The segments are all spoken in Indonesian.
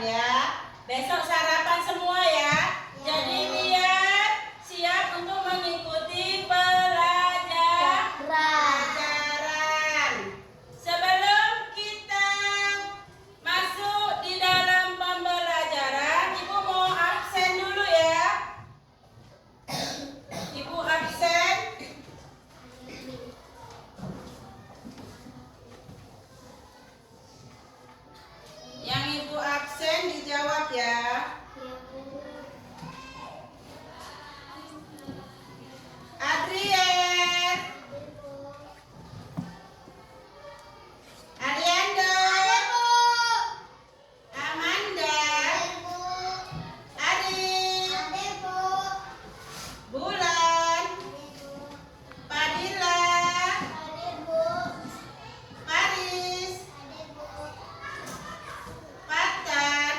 ya. Besok sarapan semua ya. Jadi biar siap untuk mengikuti pelajaran. Sebelum kita masuk di dalam pembelajaran, Ibu mau absen dulu ya. Ibu absen. Yang Ibu absen dijawab ya. Adrien, Ariando, Amanda, Adi, Bulan, Padilla, Paris, Patan,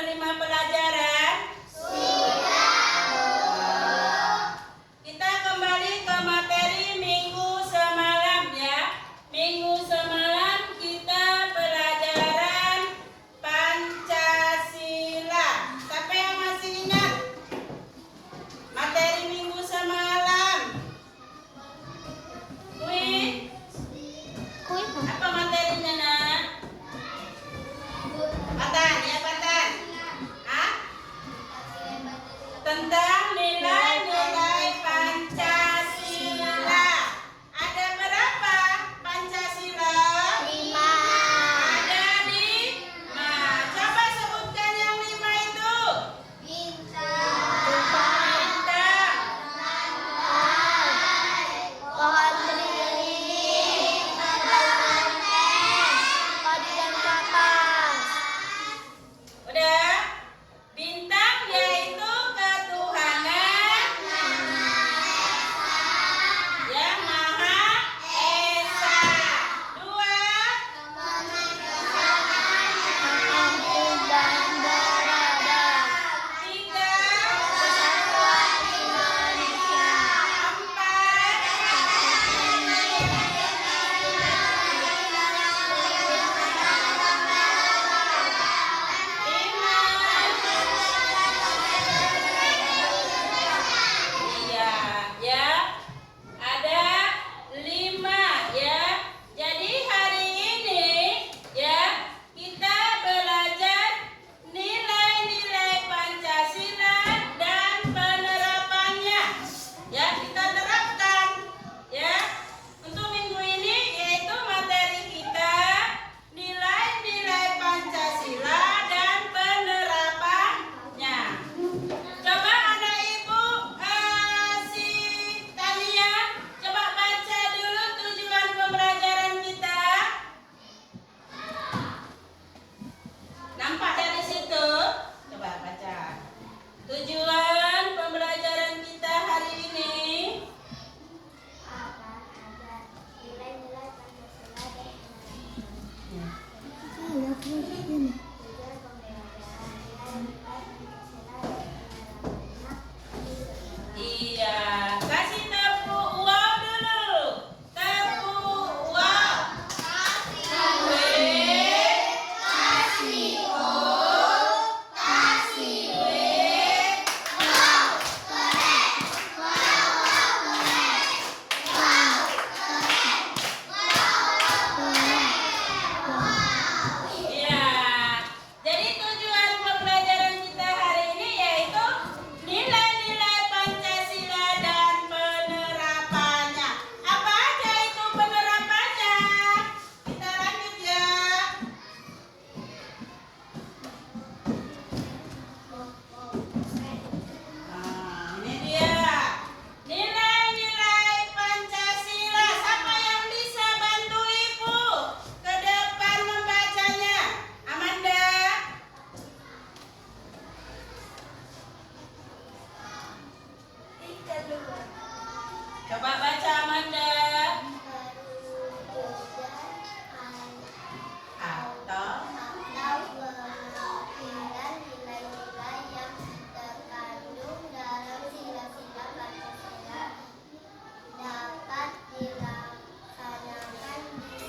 menerima pelajaran? Kita kembali ke materi minggu semalam ya. Minggu semalam kita pelajaran Pancasila. Siapa yang masih ingat materi minggu semalam? Apa materinya, Nak? Patan, ya Patan. Hah? Tentang nilai-nilai Pancasila. Ada berapa Pancasila? 5. Ada 5. Coba sebutkan yang 5 itu. Bintang. Pohon beringin, padi dan kapas. Udah? Bintang yaitu ketuhanan yang Maha Esa. 2. Adil dan beradab. 3. Persatuan Indonesia. 4. Iya, ya. Ada 5 ya. Jadi hari ini ya kita belajar nilai-nilai Pancasila dan penerapannya. Ya, kita terapkan ya. Untuk minggu ini yaitu materi kita nilai-nilai Pancasila dan penerapannya. Coba ada Ibu si Tania, coba baca dulu tujuan pembelajaran kita. Nampak dari situ? Coba baca. Tujuan pembelajaran kita hari ini. Agar nilai-nilai Pancasila dan Iya, kasih tepuk wow dulu. Tepuk wow. Iya. Jadi tujuan pembelajaran kita hari ini yaitu nilai-nilai Pancasila dan penerapannya. Apa aja itu penerapannya? Kita lanjut ya. Nah, ini dia. Nilai-nilai Pancasila. Siapa yang bisa bantu Ibu ke depan membacanya? Amanda. Coba baca Amanda. Atau nilai-nilai yang terkandung dalam sila-sila Pancasila dapat dilaksanakan di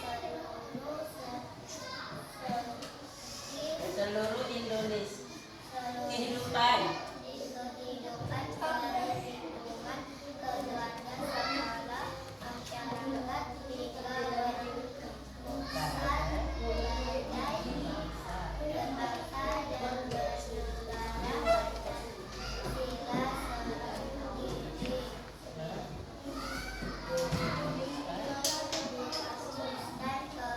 seluruh Indonesia seluruh kehidupan. kehidupan kehidupan keluarga sekolah masyarakat hingga bukan budaya berbangsa dan bernegara Pancasila sendiri dan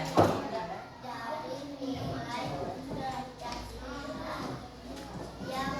kemajuan dari nilai Pancasila yang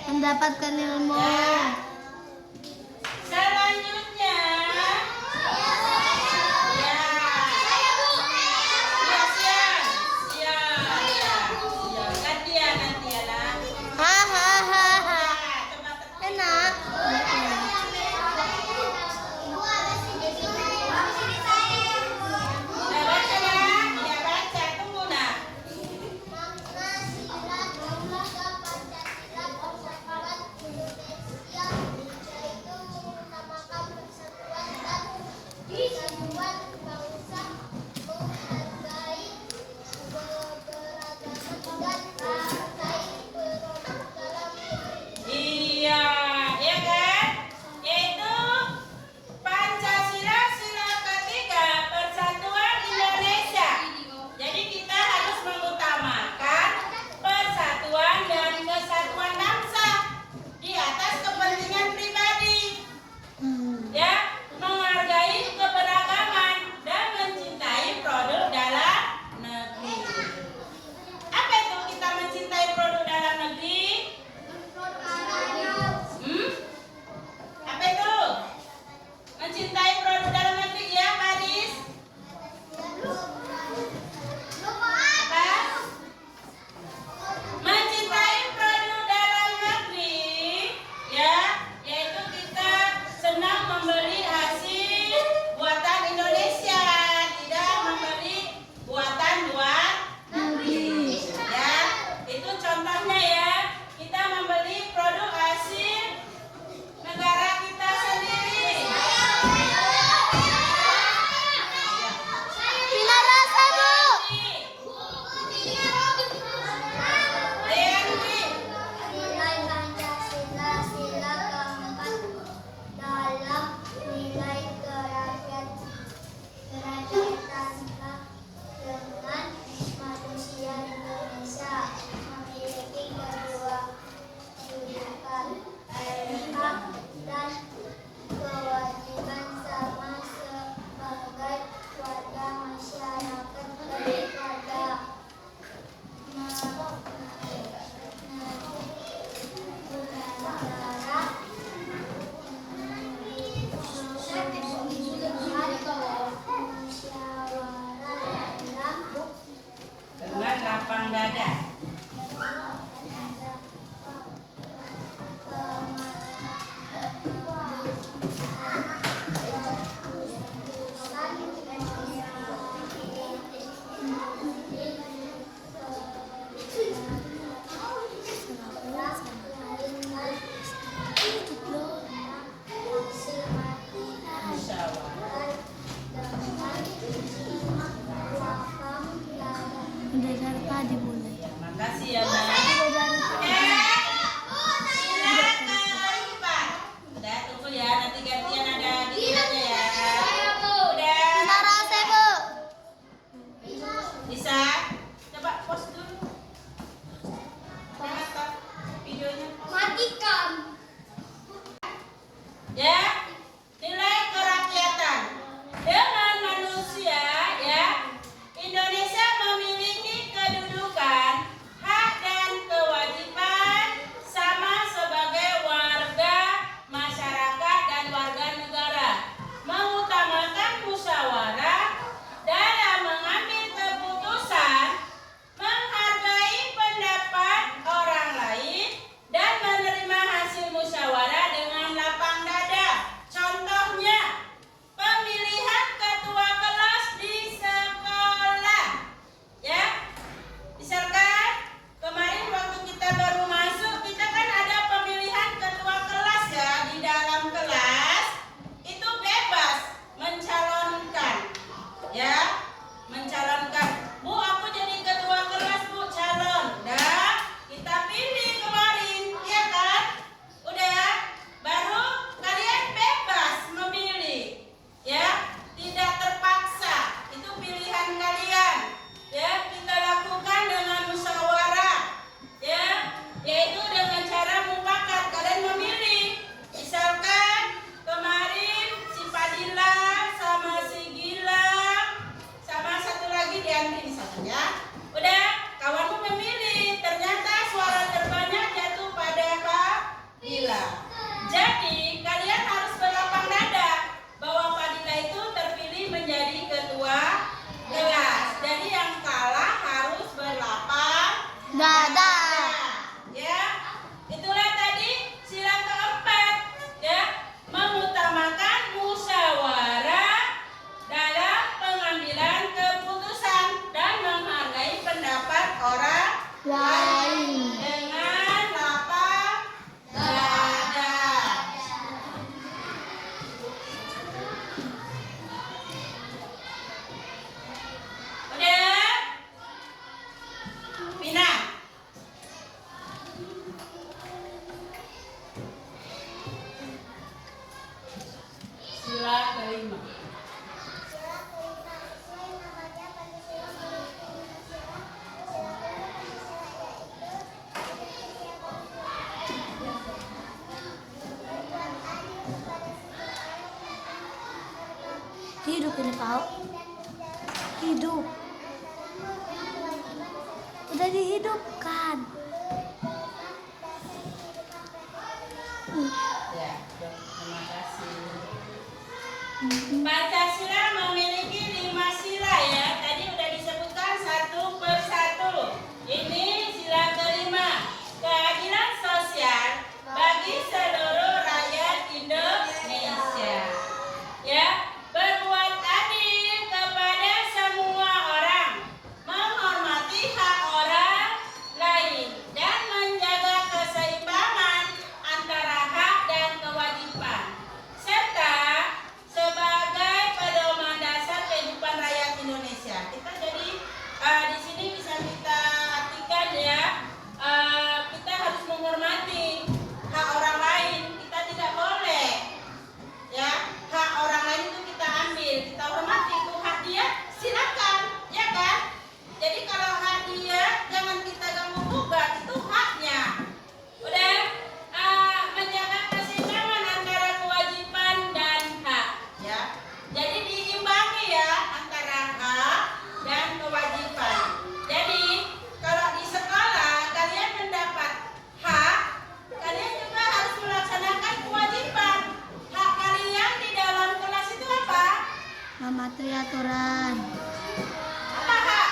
mendapatkan ilmu. Selanjutnya, gantian nanti ya nak. Hahaha. Enak. Udah baca nak? Ya baca, tunggu nak. Iya, ya kan? Yaitu Pancasila sila ketiga Persatuan Indonesia. Jadi kita harus mengutamakan persatuan dan kesatuan bangsa di atas kepentingan pribadi. Ya, menghargai keberagaman dan mencintai produk dalam negeri. Apa itu kita mencintai produk dalam negeri? Apa itu? Mencintai produk dalam negeri ya, Paris? Apa? Mencintai produk dalam negeri, ya, yaitu kita senang membeli hasil buatan Indonesia, tidak membeli buatan luar negeri. Ya, itu contohnya ya, kita membeli produk hasil negara kita sendiri. Bila rasa, Bu. Deandri, Nilai Pancasila sila keempat dalam nilai kerakyatan dengan manusia Indonesia memiliki kedua kedudukan, hak dan kewajiban sama sebagai warga masyarakat daripada dengan lapang dada. Musyawarah. Udah dari tadi mulai. Makasih ya, Nak. Udah, tunggu ya, nanti gantian ada videonya ya. Udah. Bila rasa, Bu. Bisa? Coba pause dulu. Jangan stop videonya. Matikan. Ya, nilai kerakyatan dengan manusia ya. Indonesia memiliki kedudukan Hidup ini kau. Hidup. Udah dihidupkan. Ya, terima kasih. Pancasila memiliki 5 sila ya. Tadi udah disebutkan satu persatu. Ini sila kelima, keadilan sosial bagi seluruh rakyat Indonesia. Ya, berbuat adil kepada semua orang, menghormati hak orang lain, dan menjaga keseimbangan antara hak dan kewajiban, serta sebagai pedoman dasar kehidupan rakyat Indonesia. Kita jadi di sini bisa kita artikan ya, kita harus menghormati hak orang lain. Kita tidak boleh ya hak orang lain itu kita ambil, kita hormati. Itu hak dia, silakan, ya kan? Jadi kalau hak dia jangan kita ganggu gugat, itu haknya. Udah, menjaga keseimbangan antara kewajiban dan hak, ya. Jadi diimbangi ya antara hak dan kewajiban. Jadi kalau di sekolah kalian mendapat hak, kalian juga harus melaksanakan kewajiban. Hak kalian di dalam kelas itu apa? Mematuhi aturan. Apa hak?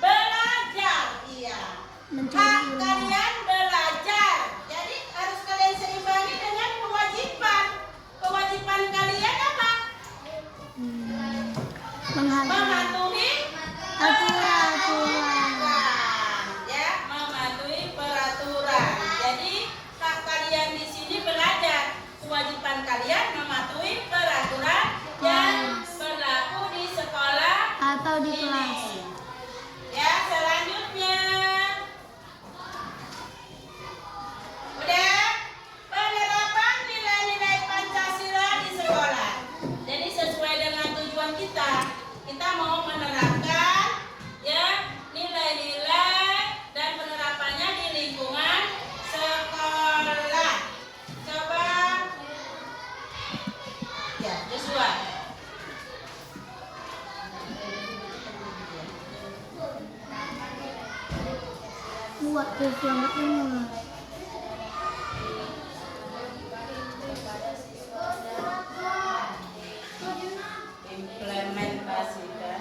Belajar, iya. Mencari Hak ilmu. kalian belajar. Jadi harus kalian seimbangi dengan kewajiban. Kewajiban kalian apa? Menghargai Mematuhi aturan. Ya, mematuhi peraturan. Jadi hak kalian di sini belajar. Kewajiban kalian mematuhi peraturan yang berlaku di sekolah Atau di kelas. ini. Ya, selanjutnya. Udah, penerapan nilai-nilai Pancasila di sekolah. Jadi sesuai dengan tujuan kita mau menerapkan ya nilai-nilai dan penerapannya di lingkungan sekolah. Coba ya, Joshua. Buat yang ini. Implementasikan.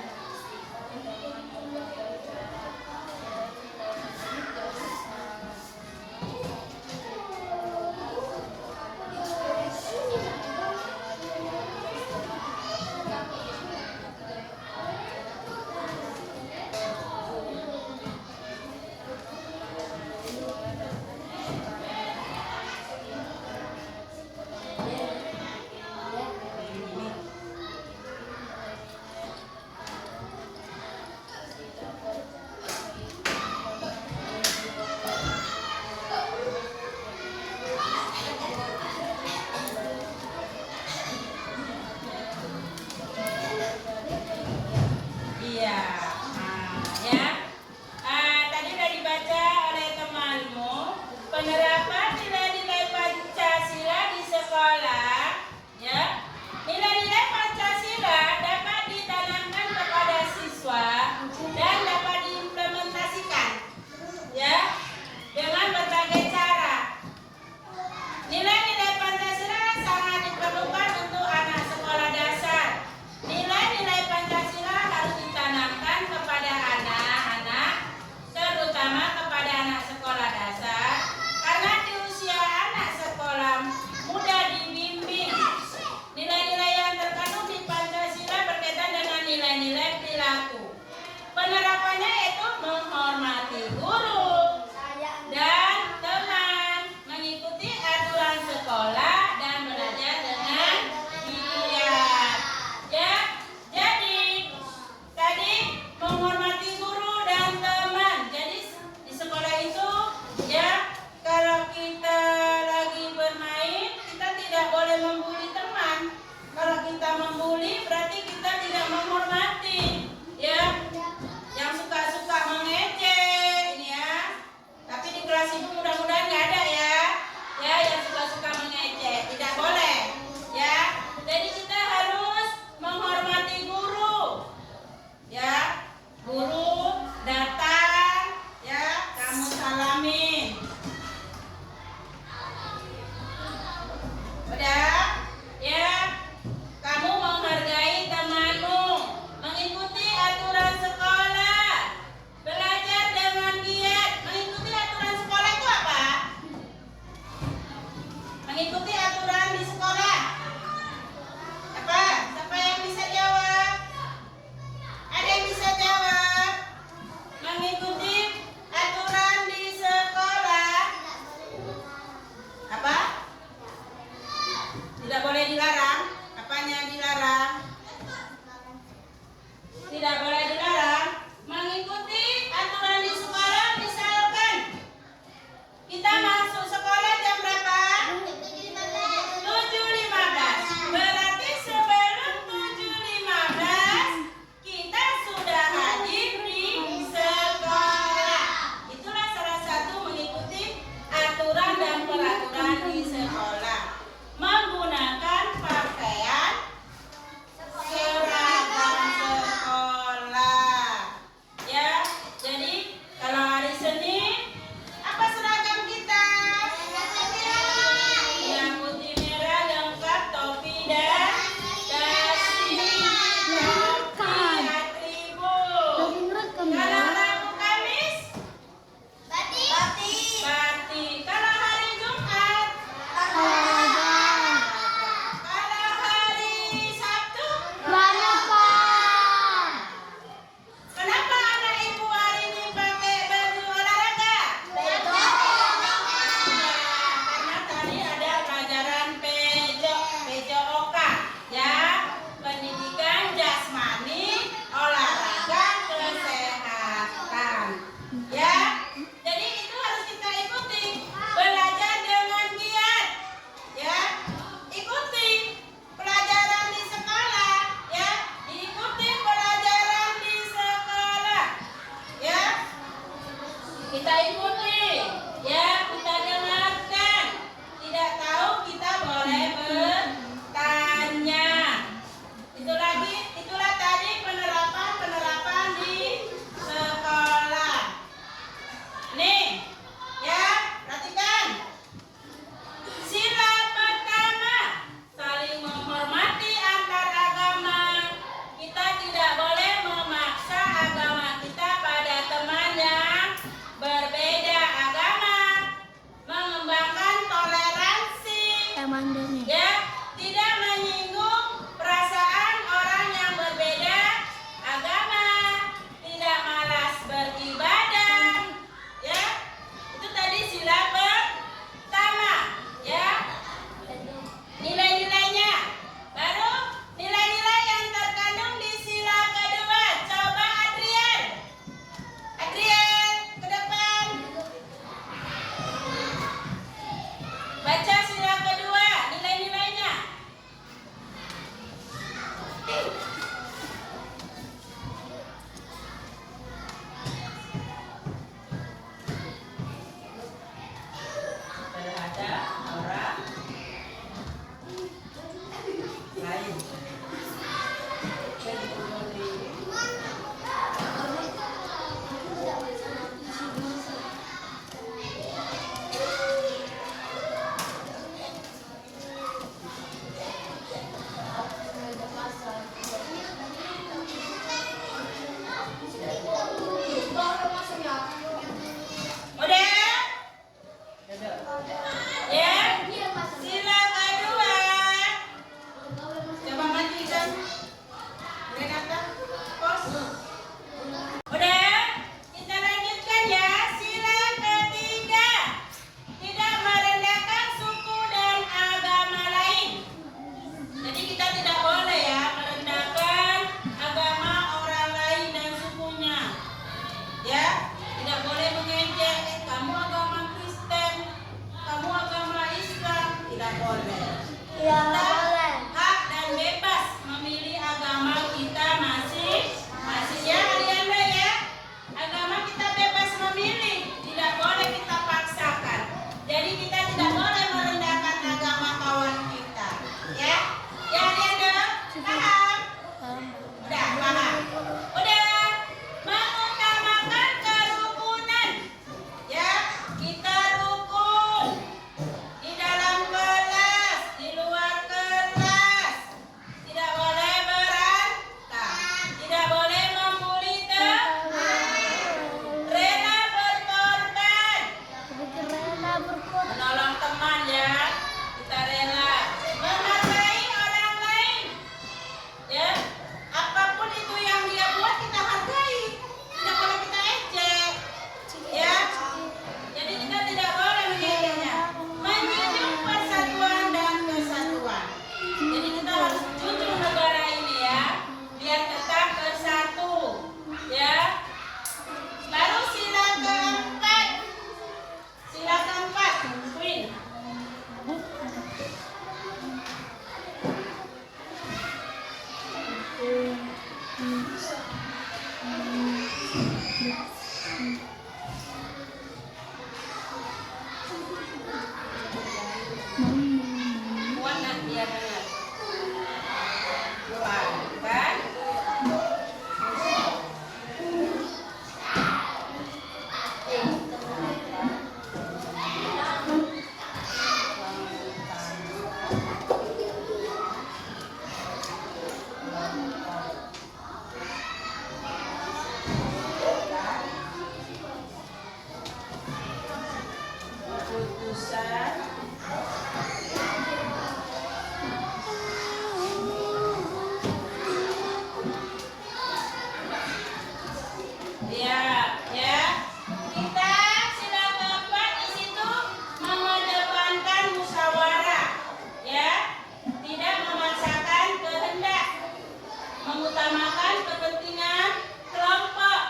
mengutamakan kepentingan kelompok.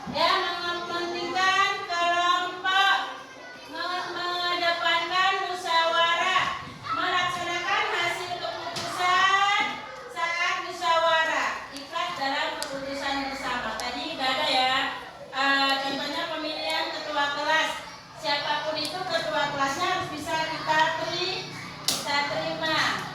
Ya, mementingkan kelompok, mengedepankan musyawarah, melaksanakan hasil keputusan saat musyawarah, ikhlas dalam keputusan bersama. Tadi udah ada ya, contohnya pemilihan ketua kelas. Siapapun itu ketua kelasnya harus bisa kita terima.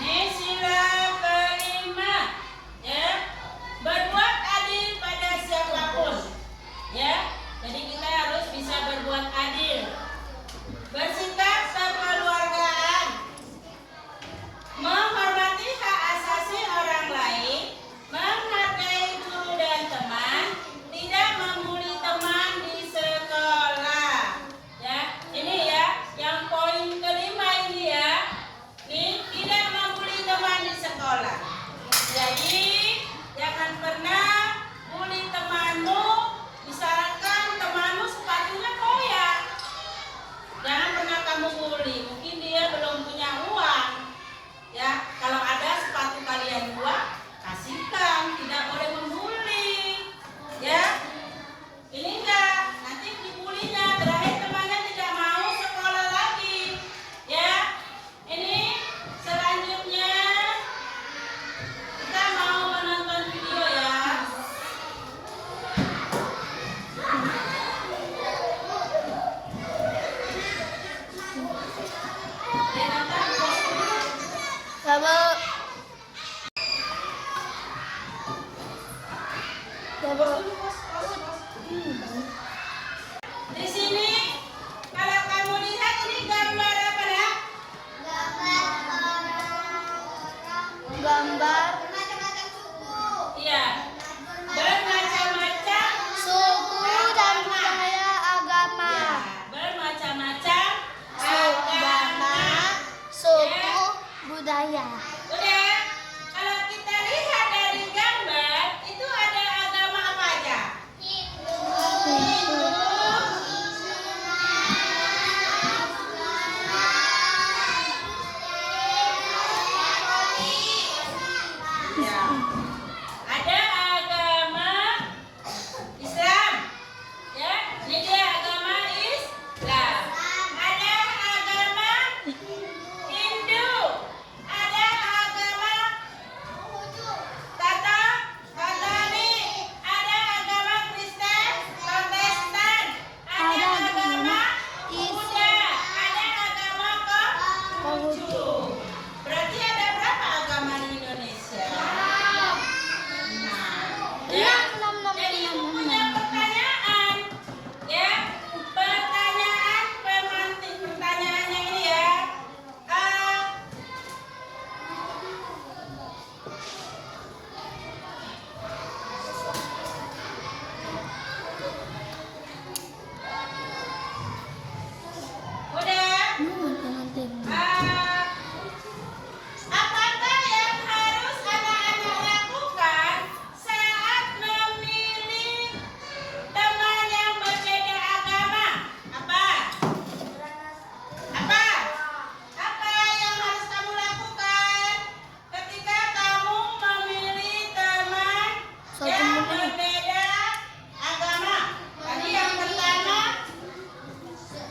Nih sila kelima, ya, berbuat adil pada siapapun, ya. Jadi kita harus bisa berbuat adil, bersikap kekeluargaan, menghormati hak asasi orang lain, menghargai guru dan teman, tidak membuli teman di sekolah. Ya, ini ya, yang poin kelima ini ya. Nih, tidak membuli teman di sekolah. Jadi, jangan pernah bully temanmu. Misalkan temanmu sepatunya koyak, jangan pernah kamu bully. Mungkin dia belum punya uang. Ya, kalau ada sepatu kalian dua, kasihkan. Tidak boleh membuli. Ya, ini enggak. Nanti dibulinya, terakhir temannya tidak mau sekolah lagi. Ya. Ini selanjutnya kita mau menonton video ya. Coba. Di sini kalau kamu lihat ini gambar apa ya? Gambar Iya. Bermacam-macam suku dan budaya agama. ya, bermacam-macam Agama, suku, budaya. Udah, kalau kita lihat dari gambar itu ada agama apa aja? Ya. Ada agama Islam. Ya, ini dia agama Islam. Ada agama Hindu. Ada agama Katolik. Ada agama Kristen, Protestan. Ada agama Buddha. Ada agama Konghucu. Berarti ada berapa agama di Indonesia? Ya. Jadi ibu punya pertanyaan, ya, pertanyaannya ini ya. Udah. Apakah yang harus anak-anak lakukan saat memilih teman yang berbeda agama? Apa? Apa yang harus kamu lakukan ketika kamu memilih teman yang berbeda agama? Tadi yang pertama,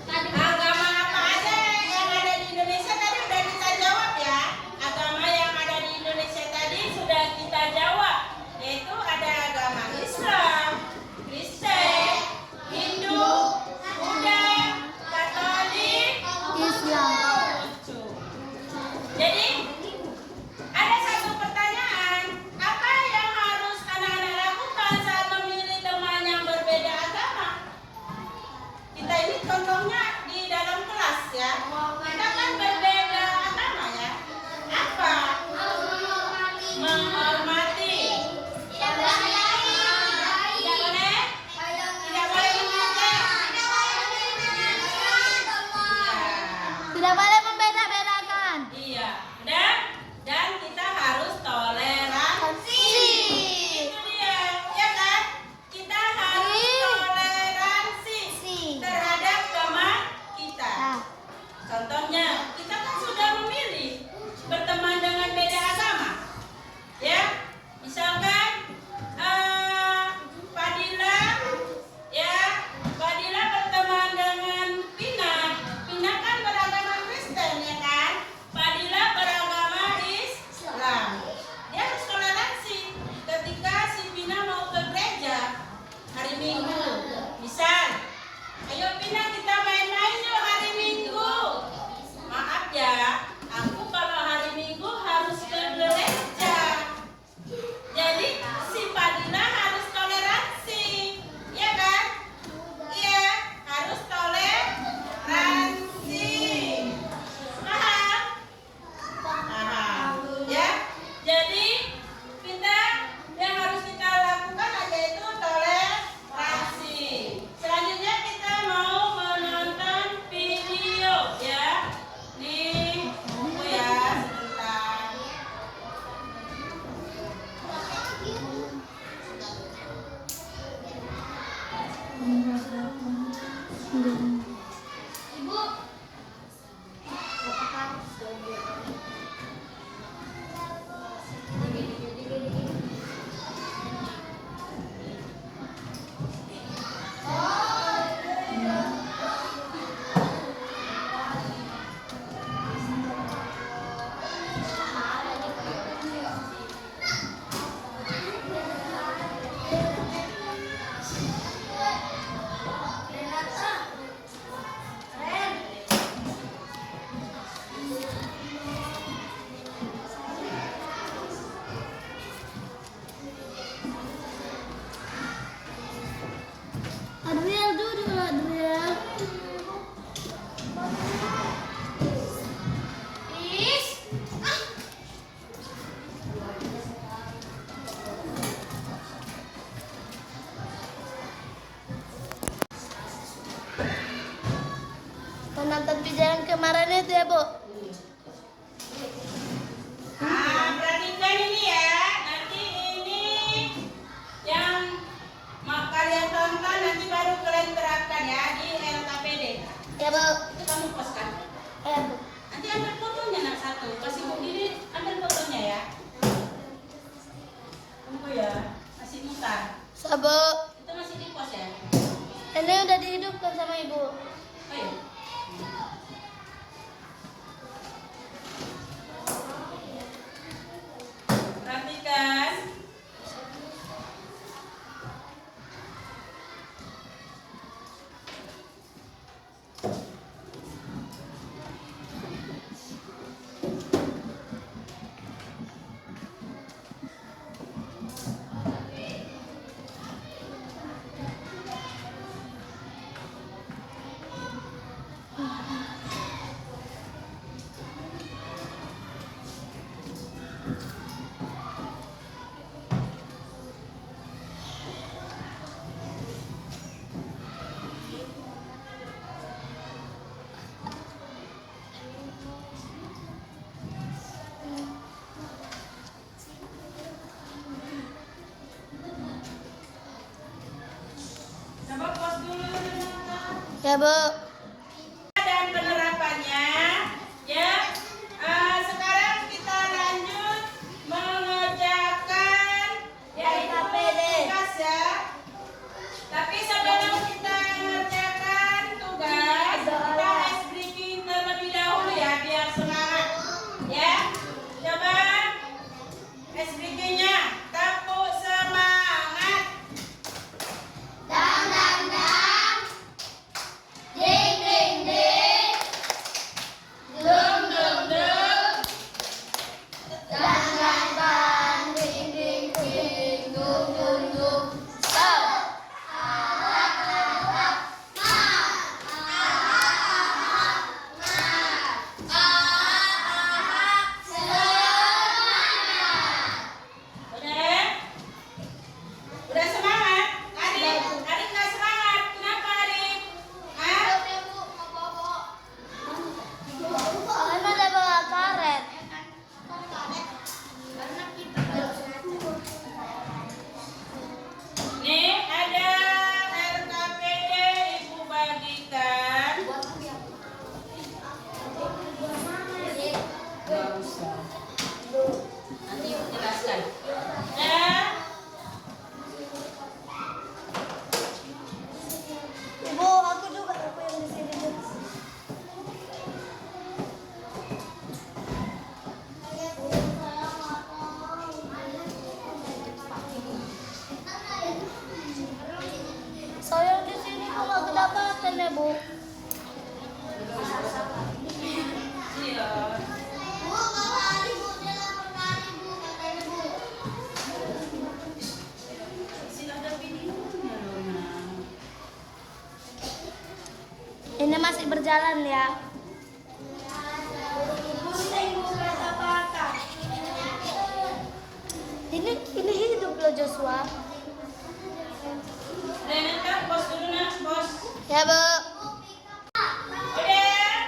agama apa aja yang ada di Indonesia tadi sudah kita jawab ya. Agama yang ada di Indonesia tadi sudah kita jawab, yaitu ada agama Islam, Kristen, Hindu, Buddha, Katolik, Konghucu. Jadi ada satu pertanyaan, apa yang harus anak-anak lakukan saat memilih teman yang berbeda agama? Kita ini contohnya di dalam kelas ya. Kita kan berbeda agama ya. Apa nonton video yang kemarin itu ya, Bu. Perhatikan ini ya. Nanti ini yang mau kalian tonton nanti baru kalian terapkan ya di LKPD. Ya, Bu. Itu kamu postkan. Ya, Bu. Nanti ambil fotonya nak satu. Kasih Bu Didi ambil fotonya ya. Tunggu ya. Masih mutar. Sabu. Itu masih di pos ya. Ini udah dihidupkan sama Ibu. Ayo. Perhatikan. Coba pos dulu. Ya, Bu. Dan penerapannya ya. Sekarang kita lanjut mengerjakan ya LKPD. tugas ya. Tapi sebelum kita mengerjakan tugas, kita ice breaking terlebih dahulu ya biar semangat ya. Coba ice breakingnya tepuk semangat. Dang dang dang. Ding ding ding. Dum dum dum. Dang dang dang. Ding ding ding. Dum dum dum. Stop. Udah? Udah semangat? Adik nggak semangat. Kenapa Adik? Hah? Kan ada bawa karet. Nih ada LKPD Ibu bagikan. Nggak usah. Nanti Ibu jelaskan. Ya. Ibu, aku juga aku yang di sini. Bu. Saya di sini kok nggak kedapatan ya, Bu? Iya. Sini ada videonya loh, Nak. Ini masih berjalan ya. Ini hidup loh Joshua. Renata, pos dulu nak, pos. Ya, Bu. Udah.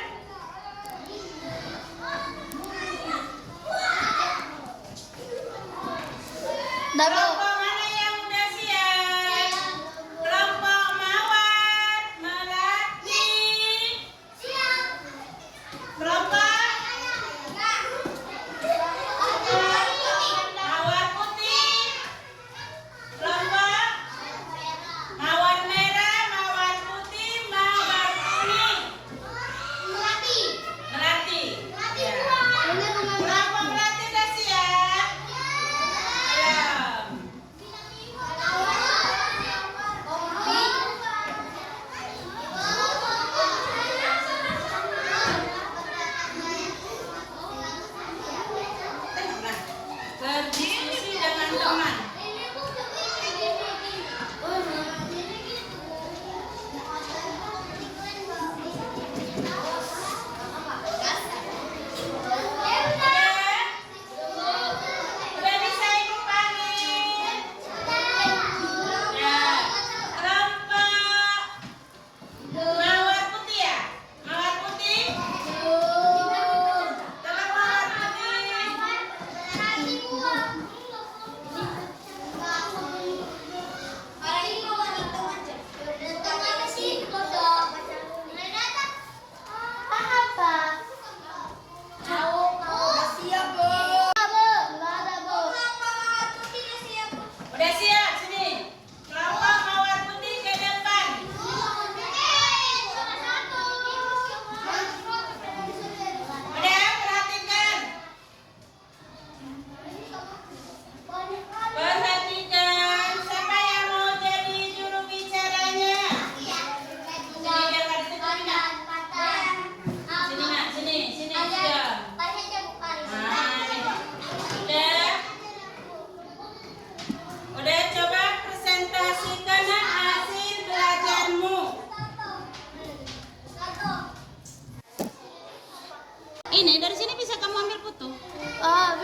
Dah, Bu. Kelompok mana yang udah siap? Kelompok Mawar, Melati. Kelompok Mawar Putih. Kelompok Mawar Merah, Mawar Putih, Mawar Kuning. Melati. Ya. Kelompok Melati udah siap? Belum. Nah, berdiskusi dengan teman. Udah bisa Ibu panggil? Ya. Kelompok Mawar Putih ya? Mawar Putih?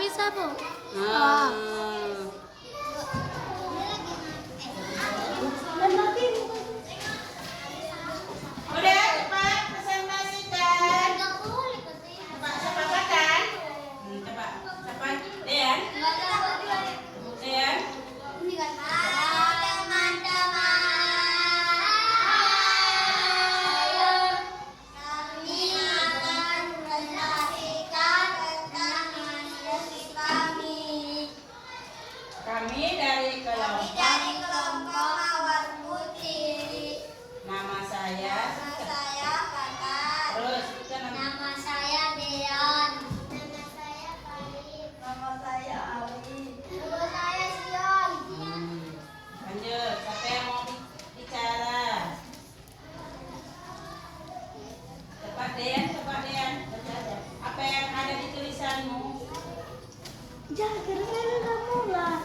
bisa, Bu. Ah. Udah cepat presentasikan. Cepat sepakatan. Cepat cepat. Dean. Dean. Kami dari kelompok nama saya. Terus itu nama. Nama saya Deon. Nama saya Ali. Nama saya Sion. Lanjut, siapa yang mau bicara? Cepat Dean, cepat Dean. Baca aja. Apa yang ada di tulisanmu? Jangan kira-kira kamu lah.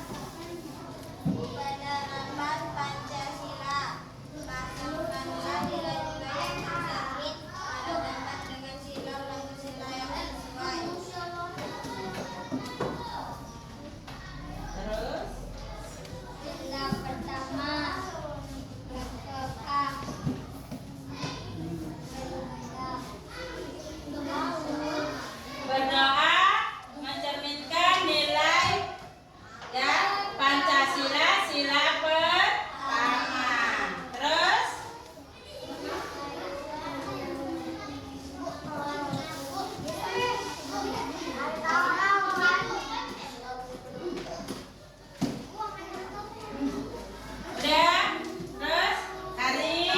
Penerapan Pancasila. Masukkanlah nilai-nilai yang terjangkit pada tempat dengan sila Pancasila yang sesuai. Terus, Sila pertama. Berdoa. berdoa mencerminkan nilai ya Pancasila sila pertama. Terus, udah. Terus, hari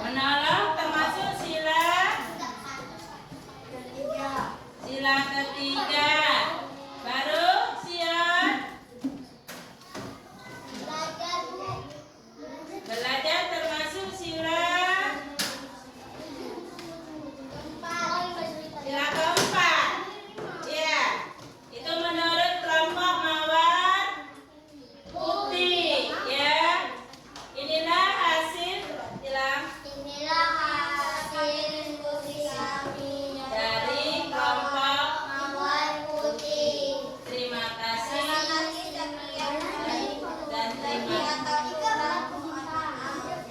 menolong termasuk sila ketiga. Baru Sion belajar termasuk sila keempat. Ya, itu menurut kelompok mawar putih. Ya, inilah hasil bilang Inilah hasil diskusi kami dari kelompok. Mawar Putih. Terima kasih dan terima.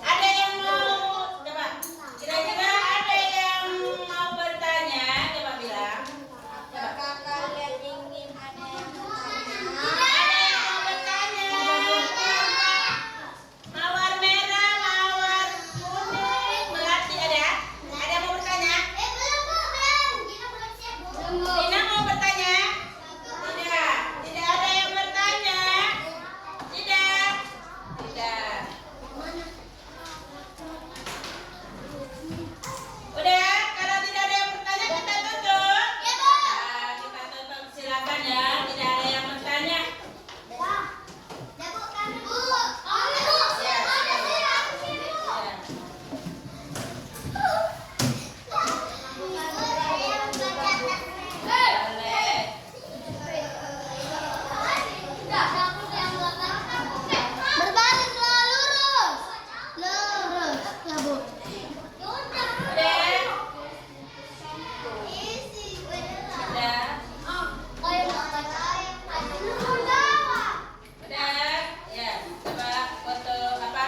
Ada yang mau coba? Kira-kira ada yang mau bertanya? Coba bilang. Coba. Apakah kalian ingin ada yang bertanya? Ada yang mau bertanya? Mawar merah, mawar kuning, melati ada? Ada yang mau bertanya? Dina mau bertanya? Tidak. Tidak ada yang bertanya. Tidak. Tidak. Udah, kalau tidak ada yang bertanya kita tutup. Nah, kita tutup silakan ya. Tidak ada yang bertanya. Boleh. Berbaliklah lurus. Lurus. Ya, Bu. Udah. Udah. Udah. Ya, coba foto apa?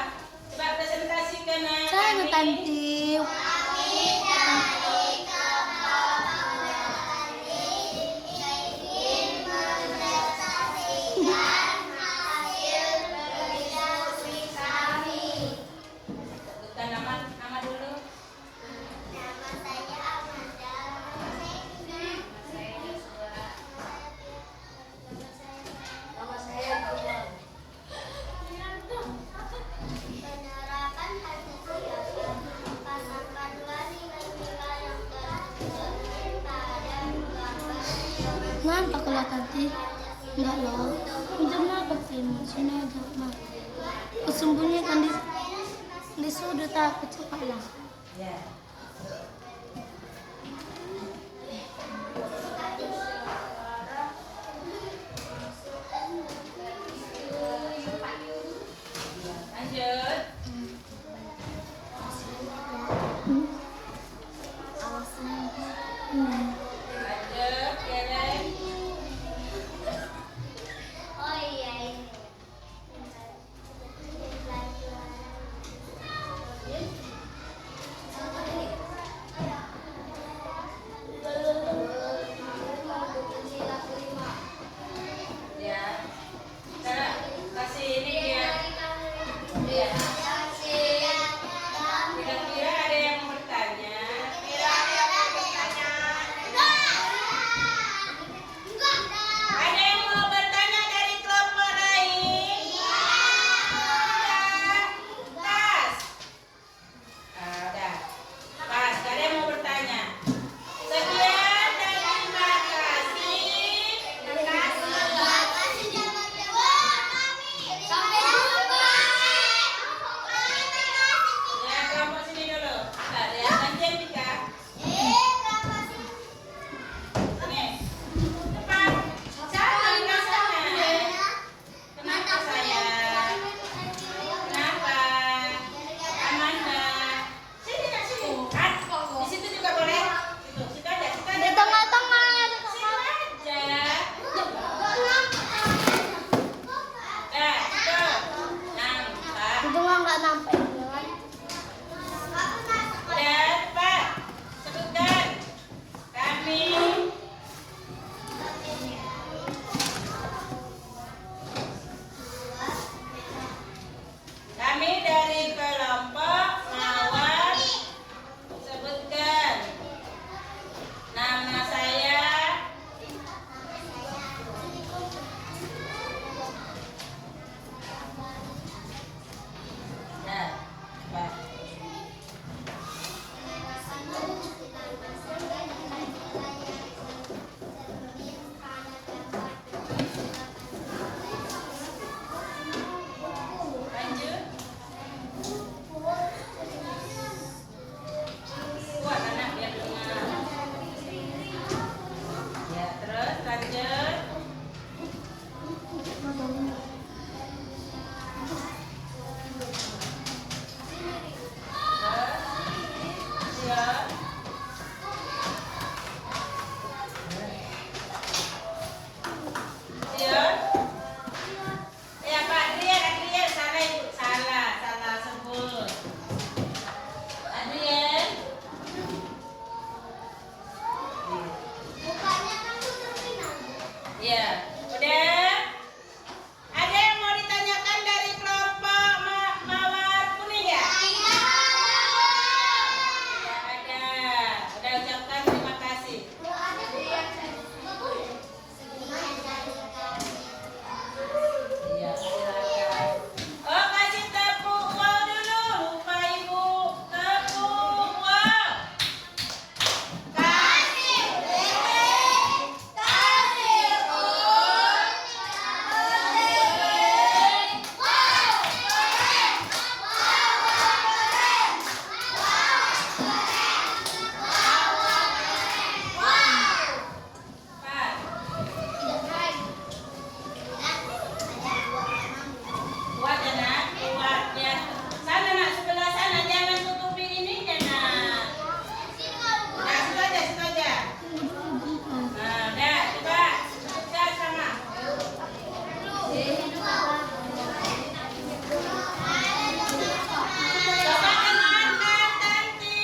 Coba presentasikan Saya kami. bertanti. Sebutkan nama dulu. Penerapan Pancasila pasangkan dua nilai-nilai yang tertulis pada Nampak kalau tadi enggak loh. Udah nampak sih sini aja mah. Kusembunyikan di sudut aku cepat lah. Ya. Lanjut. Sion. Sion. Ya Pak Adrian, salah Ibu, salah sebut. Adrian. Bukannya kamu terminal. Ya, udah. Ada yang mau ditanyakan dari kelompok Mawar Kuning ya? Iya. Ya ada. Udah ucapkan terima kasih. Iya, silakan. Oh, kasih tepuk wow dulu. Lupa Ibu. Tepuk wow. Kasih beri, kasih pun, kasih beri. Wow, keren. Wow, keren. Wow, keren. Wow, keren. Wow. Pak. Kuat ya nak, kuat ya. Sana nak, sebelah sana, jangan tutupi ininya nak. Nah, situ aja. Nah, udah, coba. Ucap sama. Coba dengarkan Tanti,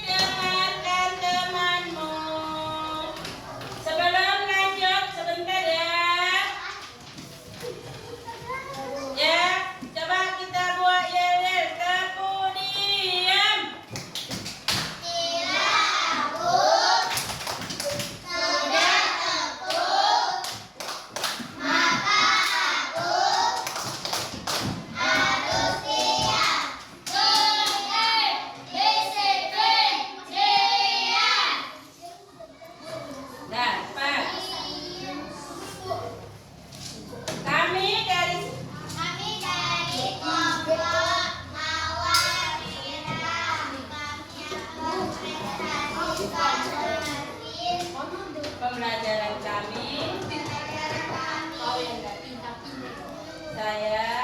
dengarkan temanmu. Sebelum lanjut, sebentar ya. Ya, coba kita buat yel-yel. Kemudian. Dah, cepat. Kami dari Kami dari kelompok Mawar Merah. Kami mempresentasikan pembelajaran kami. Saya